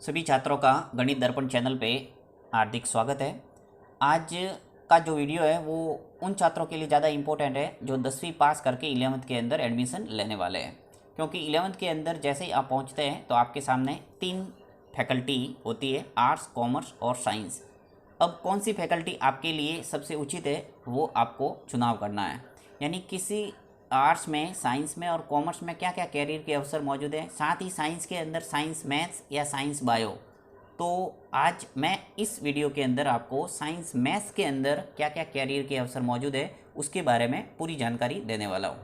सभी छात्रों का गणित दर्पण चैनल पे हार्दिक स्वागत है। आज का जो वीडियो है वो उन छात्रों के लिए ज़्यादा इम्पोर्टेंट है जो 10वीं पास करके 11th के अंदर एडमिशन लेने वाले हैं, क्योंकि 11th के अंदर जैसे ही आप पहुंचते हैं तो आपके सामने 3 फैकल्टी होती है, आर्ट्स, कॉमर्स और साइंस। अब कौन सी फैकल्टी आपके लिए सबसे उचित है वो आपको चुनाव करना है। यानी किसी आर्ट्स में, साइंस में और कॉमर्स में क्या क्या कैरियर के अवसर मौजूद हैं, साथ ही साइंस के अंदर साइंस मैथ्स या साइंस बायो। तो आज मैं इस वीडियो के अंदर आपको साइंस मैथ्स के अंदर क्या क्या कैरियर के अवसर मौजूद है उसके बारे में पूरी जानकारी देने वाला हूँ।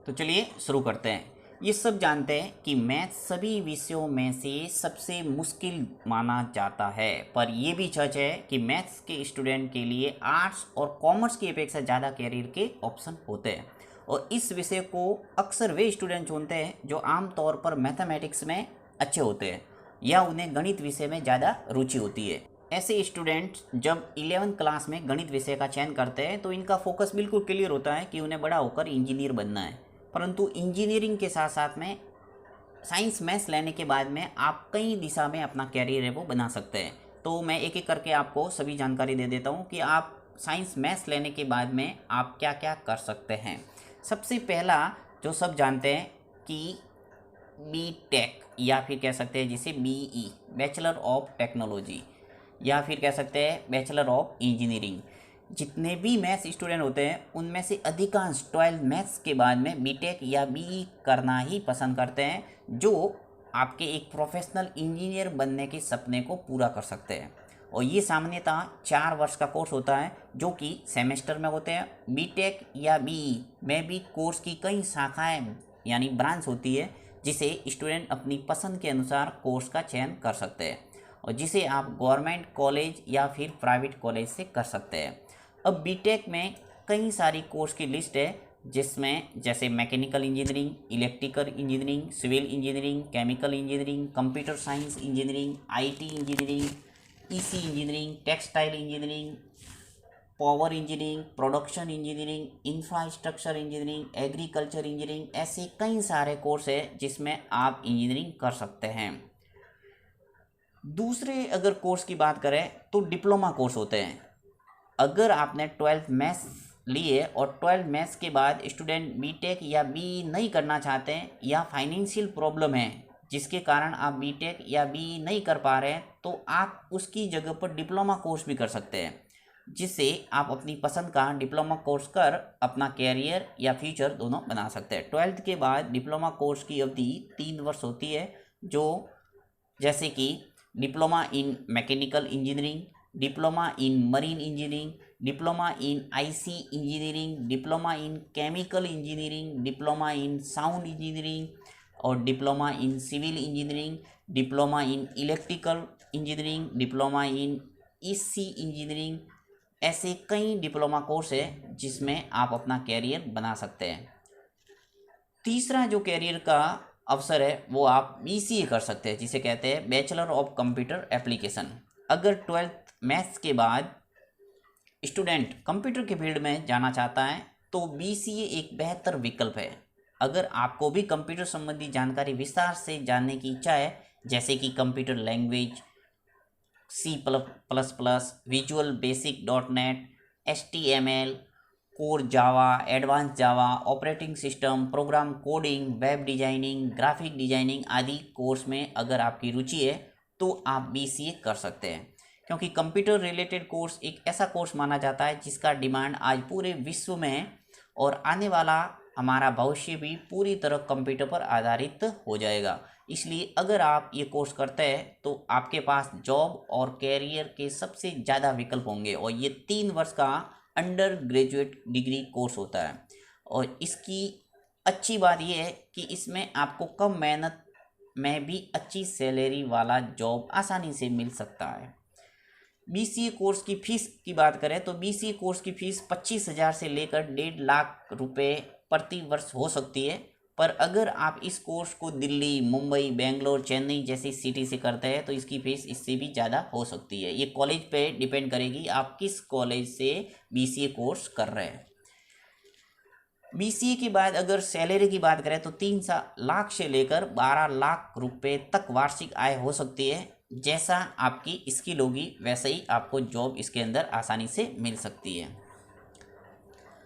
तो चलिए शुरू करते हैं। ये सब जानते हैं कि मैथ्स सभी विषयों में से सबसे मुश्किल माना जाता है, पर यह भी सच है कि मैथ्स के स्टूडेंट के लिए आर्ट्स और कॉमर्स की अपेक्षा ज़्यादा कैरियर के ऑप्शन होते हैं। और इस विषय को अक्सर वे स्टूडेंट चुनते हैं जो आमतौर पर मैथमेटिक्स में अच्छे होते हैं या उन्हें गणित विषय में ज़्यादा रुचि होती है। ऐसे स्टूडेंट्स जब 11th क्लास में गणित विषय का चयन करते हैं तो इनका फोकस बिल्कुल क्लियर होता है कि उन्हें बड़ा होकर इंजीनियर बनना है। परंतु इंजीनियरिंग के साथ साथ में साइंस मैथ्स लेने के बाद में आप कई दिशा में अपना कैरियर है वो बना सकते हैं। तो मैं एक एक करके आपको सभी जानकारी दे देता हूँ कि आप साइंस मैथ्स लेने के बाद में आप क्या क्या कर सकते हैं। सबसे पहला जो सब जानते हैं कि बी टेक या फिर कह सकते हैं जिसे बीई, बैचलर ऑफ टेक्नोलॉजी, या फिर कह सकते हैं बैचलर ऑफ इंजीनियरिंग। जितने भी मैथ्स स्टूडेंट होते हैं उनमें से अधिकांश 12 मैथ्स के बाद में बीटेक या बीई करना ही पसंद करते हैं, जो आपके एक प्रोफेशनल इंजीनियर बनने के सपने को पूरा कर सकते हैं। और ये सामान्यतः 4 वर्ष का कोर्स होता है जो कि सेमेस्टर में होते हैं। बीटेक या बीई में भी कोर्स की कई शाखाएं यानी ब्रांच होती है, जिसे स्टूडेंट अपनी पसंद के अनुसार कोर्स का चयन कर सकते हैं और जिसे आप गवर्नमेंट कॉलेज या फिर प्राइवेट कॉलेज से कर सकते हैं। अब बीटेक में कई सारी कोर्स की लिस्ट है, जिसमें जैसे mechanical engineering, electrical engineering, civil engineering, chemical engineering, computer science engineering, IT engineering, EC engineering, textile engineering, power engineering, production engineering, infrastructure engineering, agriculture engineering, ऐसे कई सारे कोर्स है जिसमें आप इंजीनियरिंग कर सकते हैं। दूसरे अगर कोर्स की बात करें तो डिप्लोमा कोर्स होते हैं। अगर आपने 12th मैथ्स लिए और 12th मैथ्स के बाद स्टूडेंट बीटेक या बी नहीं करना चाहते हैं या फाइनेंशियल प्रॉब्लम है जिसके कारण आप बीटेक या बी नहीं कर पा रहे हैं, तो आप उसकी जगह पर डिप्लोमा कोर्स भी कर सकते हैं, जिससे आप अपनी पसंद का डिप्लोमा कोर्स कर अपना कैरियर या फ्यूचर दोनों बना सकते हैं। 12th के बाद डिप्लोमा कोर्स की अवधि 3 वर्ष होती है, जो जैसे कि diploma in mechanical engineering, diploma in marine engineering, diploma in IC engineering, diploma in chemical engineering, diploma in sound engineering और diploma in civil engineering, diploma in electrical engineering, diploma in EC engineering. ऐसे कई diploma course है जिसमें आप अपना career बना सकते हैं। तीसरा जो कैरियर का अवसर है वो आप बीसीए कर सकते हैं, जिसे कहते हैं बैचलर ऑफ कंप्यूटर एप्लीकेशन। अगर 12th मैथ्स के बाद स्टूडेंट कंप्यूटर के फील्ड में जाना चाहता है तो बीसीए एक बेहतर विकल्प है। अगर आपको भी कंप्यूटर संबंधी जानकारी विस्तार से जानने की इच्छा है, जैसे कि computer language, C++, visual basic .NET, HTML, core Java, advance Java, operating system, program coding, web designing, graphic designing आदि कोर्स में अगर आपकी रुचि है तो आप बीसीए कर सकते हैं, क्योंकि कंप्यूटर रिलेटेड कोर्स एक ऐसा कोर्स माना जाता है जिसका डिमांड आज पूरे विश्व में है और आने वाला हमारा भविष्य भी पूरी तरह कंप्यूटर पर आधारित हो जाएगा। इसलिए अगर आप ये कोर्स करते हैं तो आपके पास जॉब और कैरियर के सबसे ज़्यादा विकल्प होंगे। और ये 3 वर्ष का अंडर ग्रेजुएट डिग्री कोर्स होता है और इसकी अच्छी बात यह है कि इसमें आपको कम मेहनत में भी अच्छी सैलरी वाला जॉब आसानी से मिल सकता है। बीसीए कोर्स की फ़ीस की बात करें तो बीसीए कोर्स की फ़ीस 25,000 से लेकर 1.5 लाख रुपए प्रति वर्ष हो सकती है। पर अगर आप इस कोर्स को दिल्ली, मुंबई, बेंगलोर, चेन्नई जैसी सिटी से करते हैं तो इसकी फ़ीस इससे भी ज़्यादा हो सकती है। ये कॉलेज पे डिपेंड करेगी आप किस कॉलेज से बीसीए कोर्स कर रहे हैं। बीसीए के बाद अगर सैलरी की बात करें तो 3 लाख से लेकर 12 लाख रुपए तक वार्षिक आय हो सकती है। जैसा आपकी स्किल होगी वैसे ही आपको जॉब इसके अंदर आसानी से मिल सकती है।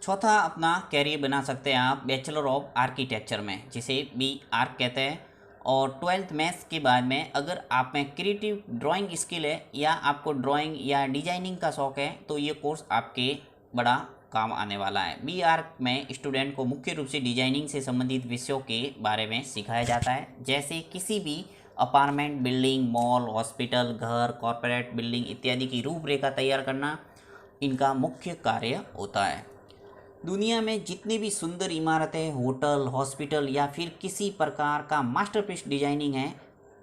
चौथा अपना कैरियर बना सकते हैं आप बैचलर ऑफ आर्किटेक्चर में, जिसे BArch कहते हैं। और 12th मैथ्स के बाद में अगर आप में क्रिएटिव ड्राइंग स्किल है या आपको ड्राइंग या डिजाइनिंग का शौक़ है तो ये कोर्स आपके बड़ा काम आने वाला है। BArch में स्टूडेंट को मुख्य रूप से डिजाइनिंग से संबंधित विषयों के बारे में सिखाया जाता है, जैसे किसी भी अपार्टमेंट बिल्डिंग, मॉल, हॉस्पिटल, घर, कॉरपोरेट बिल्डिंग इत्यादि की रूपरेखा तैयार करना इनका मुख्य कार्य होता है। दुनिया में जितनी भी सुंदर इमारतें, होटल, हॉस्पिटल या फिर किसी प्रकार का मास्टरपीस डिजाइनिंग है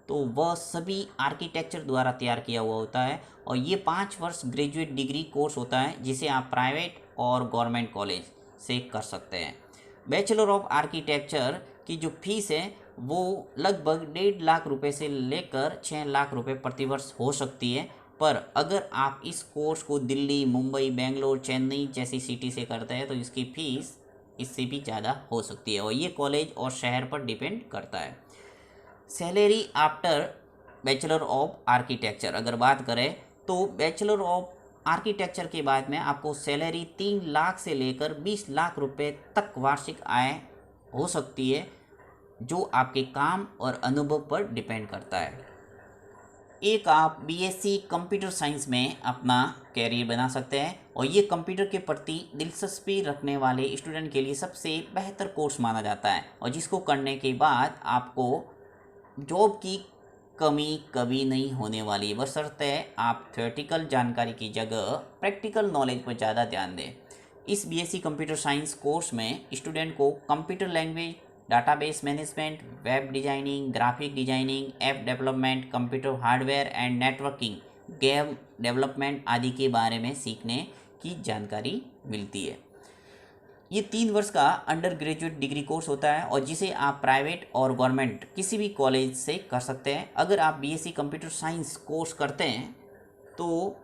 तो वह सभी आर्किटेक्चर द्वारा तैयार किया हुआ होता है। और ये 5 वर्ष ग्रेजुएट डिग्री कोर्स होता है जिसे आप प्राइवेट और गवर्नमेंट कॉलेज से कर सकते हैं। बैचलर ऑफ आर्किटेक्चर की जो फीस है वो लगभग 1.5 लाख रुपए से लेकर 6 लाख रुपए प्रतिवर्ष हो सकती है। पर अगर आप इस कोर्स को दिल्ली, मुंबई, बेंगलोर, चेन्नई जैसी सिटी से करते हैं तो इसकी फ़ीस इससे भी ज़्यादा हो सकती है और ये कॉलेज और शहर पर डिपेंड करता है। Salary after bachelor of architecture अगर बात करें तो बैचलर ऑफ आर्किटेक्चर के बाद में आपको सैलरी 3 लाख से लेकर 20 लाख रुपए तक वार्षिक आय हो सकती है, जो आपके काम और अनुभव पर डिपेंड करता है। एक आप BSc कंप्यूटर साइंस में अपना कैरियर बना सकते हैं और ये कंप्यूटर के प्रति दिलचस्पी रखने वाले स्टूडेंट के लिए सबसे बेहतर कोर्स माना जाता है और जिसको करने के बाद आपको जॉब की कमी कभी नहीं होने वाली, बशर्ते आप थ्योरेटिकल जानकारी की जगह प्रैक्टिकल नॉलेज पर ज़्यादा ध्यान दें। इस BSc कंप्यूटर साइंस कोर्स में स्टूडेंट को computer language, database management, web designing, graphic designing, app development, computer hardware and networking, game development आदि के बारे में सीखने की जानकारी मिलती है। ये 3 वर्ष का अंडर ग्रेजुएट डिग्री कोर्स होता है और जिसे आप प्राइवेट और गवर्नमेंट किसी भी कॉलेज से कर सकते हैं। अगर आप BSc कंप्यूटर साइंस कोर्स करते हैं तो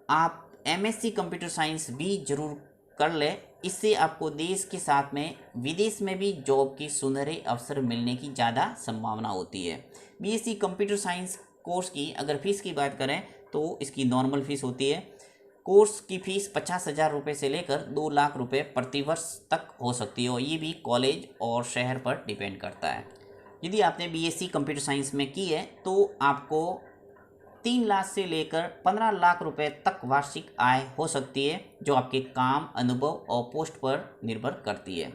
आप MSc कंप्यूटर साइंस भी जरूर कर ले। इससे आपको देश के साथ में विदेश में भी जॉब की सुनहरे अवसर मिलने की ज़्यादा संभावना होती है। BSc कंप्यूटर साइंस कोर्स की अगर फ़ीस की बात करें तो इसकी नॉर्मल फ़ीस होती है। कोर्स की फ़ीस 50,000 रुपये से लेकर 2 लाख रुपए प्रतिवर्ष तक हो सकती है और ये भी कॉलेज और शहर पर डिपेंड करता है। यदि आपने BSc कंप्यूटर साइंस में की है तो आपको 3 लाख से लेकर 15 लाख रुपए तक वार्षिक आय हो सकती है, जो आपके काम, अनुभव और पोस्ट पर निर्भर करती है।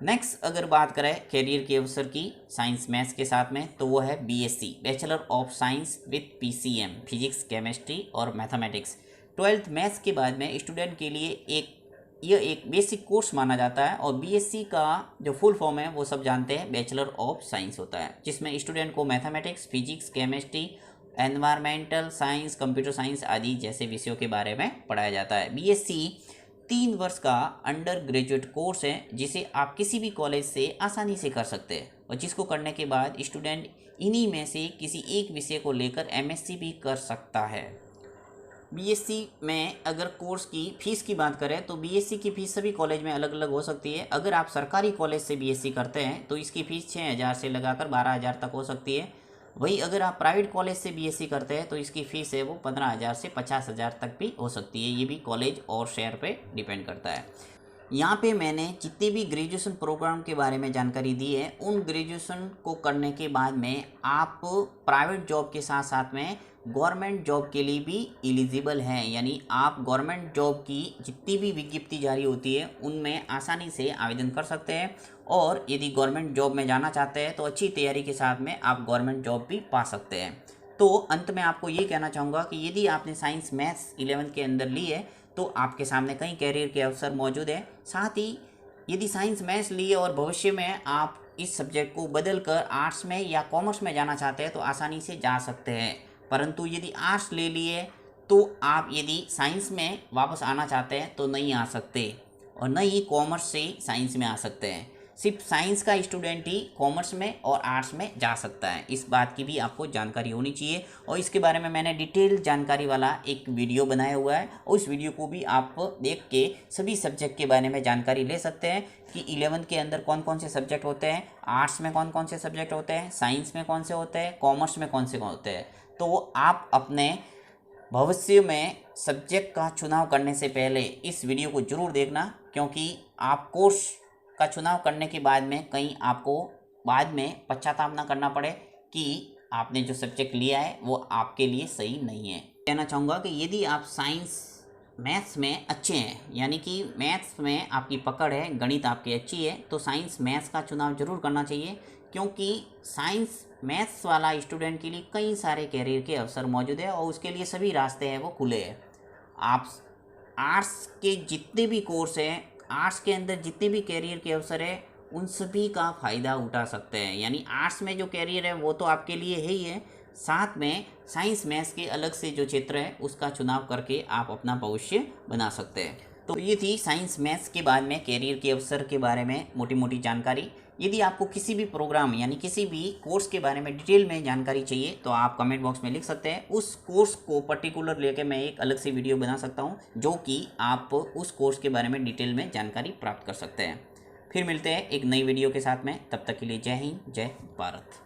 नेक्स्ट अगर बात करें कैरियर के अवसर की साइंस मैथ्स के साथ में तो वो है BSc bachelor of science with PCM physics, chemistry और मैथमेटिक्स। 12th मैथ्स के बाद में स्टूडेंट के लिए यह एक बेसिक कोर्स माना जाता है और BSc का जो फुल फॉर्म है वो सब जानते हैं, बैचलर ऑफ साइंस होता है, जिसमें स्टूडेंट को mathematics, physics, chemistry, environmental science, computer science आदि जैसे विषयों के बारे में पढ़ाया जाता है। BSc 3 वर्ष का अंडर ग्रेजुएट कोर्स है जिसे आप किसी भी कॉलेज से आसानी से कर सकते हैं और जिसको करने के बाद स्टूडेंट इन्हीं में से किसी एक विषय को लेकर MSc भी कर सकता है। BSc में अगर कोर्स की फ़ीस की बात करें तो BSc की फ़ीस सभी कॉलेज में अलग अलग हो सकती है। अगर आप सरकारी कॉलेज से BSc करते हैं तो इसकी फ़ीस 6,000 से लगाकर 12,000 तक हो सकती है। वही अगर आप प्राइवेट कॉलेज से BSc करते हैं तो इसकी फ़ीस है वो 15,000 से 50,000 तक भी हो सकती है। ये भी कॉलेज और शहर पे डिपेंड करता है। यहाँ पे मैंने जितने भी ग्रेजुएशन प्रोग्राम के बारे में जानकारी दी है उन ग्रेजुएशन को करने के बाद में आप प्राइवेट जॉब के साथ साथ में गवर्नमेंट जॉब के लिए भी एलिजिबल हैं, यानी आप गवर्नमेंट जॉब की जितनी भी विज्ञप्ति जारी होती है उनमें आसानी से आवेदन कर सकते हैं और यदि गवर्नमेंट जॉब में जाना चाहते हैं तो अच्छी तैयारी के साथ में आप गवर्नमेंट जॉब भी पा सकते हैं। तो अंत में आपको ये कहना चाहूँगा कि यदि आपने साइंस मैथ्स 11th के अंदर ली है तो आपके सामने कई कैरियर के अवसर मौजूद हैं। साथ ही यदि साइंस मैथ्स लिए और भविष्य में आप इस सब्जेक्ट को बदल कर आर्ट्स में या कॉमर्स में जाना चाहते हैं तो आसानी से जा सकते हैं, परंतु यदि आर्ट्स ले लिए तो आप यदि साइंस में वापस आना चाहते हैं तो नहीं आ सकते और न ही कॉमर्स से साइंस में आ सकते हैं। सिर्फ साइंस का स्टूडेंट ही कॉमर्स में और आर्ट्स में जा सकता है। इस बात की भी आपको जानकारी होनी चाहिए और इसके बारे में मैंने डिटेल जानकारी वाला एक वीडियो बनाया हुआ है और उस वीडियो को भी आप देख के सभी सब्जेक्ट के बारे में जानकारी ले सकते हैं कि 11th के अंदर कौन कौन से सब्जेक्ट होते हैं, आर्ट्स में कौन कौन से सब्जेक्ट होते हैं, साइंस में कौन से होते हैं, कॉमर्स में कौन से होते हैं। तो आप अपने भविष्य में सब्जेक्ट का चुनाव करने से पहले इस वीडियो को ज़रूर देखना, क्योंकि आप कोर्स का चुनाव करने के बाद में कहीं आपको बाद में पश्चाताप ना करना पड़े कि आपने जो सब्जेक्ट लिया है वो आपके लिए सही नहीं है। कहना चाहूँगा कि यदि आप साइंस मैथ्स में अच्छे हैं, यानी कि मैथ्स में आपकी पकड़ है, गणित आपकी अच्छी है, तो साइंस मैथ्स का चुनाव ज़रूर करना चाहिए, क्योंकि साइंस मैथ्स वाला स्टूडेंट के लिए कई सारे कैरियर के अवसर मौजूद है और उसके लिए सभी रास्ते हैं वो खुले हैं। आप आर्ट्स के जितने भी कोर्स हैं, आर्ट्स के अंदर जितने भी कैरियर के अवसर है, उन सभी का फ़ायदा उठा सकते हैं। यानी आर्ट्स में जो कैरियर है वो तो आपके लिए है ही है, साथ में साइंस मैथ्स के अलग से जो क्षेत्र है उसका चुनाव करके आप अपना भविष्य बना सकते हैं। तो ये थी साइंस मैथ्स के बाद में कैरियर के अवसर के बारे में मोटी मोटी जानकारी। यदि आपको किसी भी प्रोग्राम यानी किसी भी कोर्स के बारे में डिटेल में जानकारी चाहिए तो आप कमेंट बॉक्स में लिख सकते हैं। उस कोर्स को पर्टिकुलर लेके मैं एक अलग से वीडियो बना सकता हूं, जो कि आप उस कोर्स के बारे में डिटेल में जानकारी प्राप्त कर सकते हैं। फिर मिलते हैं एक नई वीडियो के साथ में, तब तक के लिए जय हिंद, जय भारत।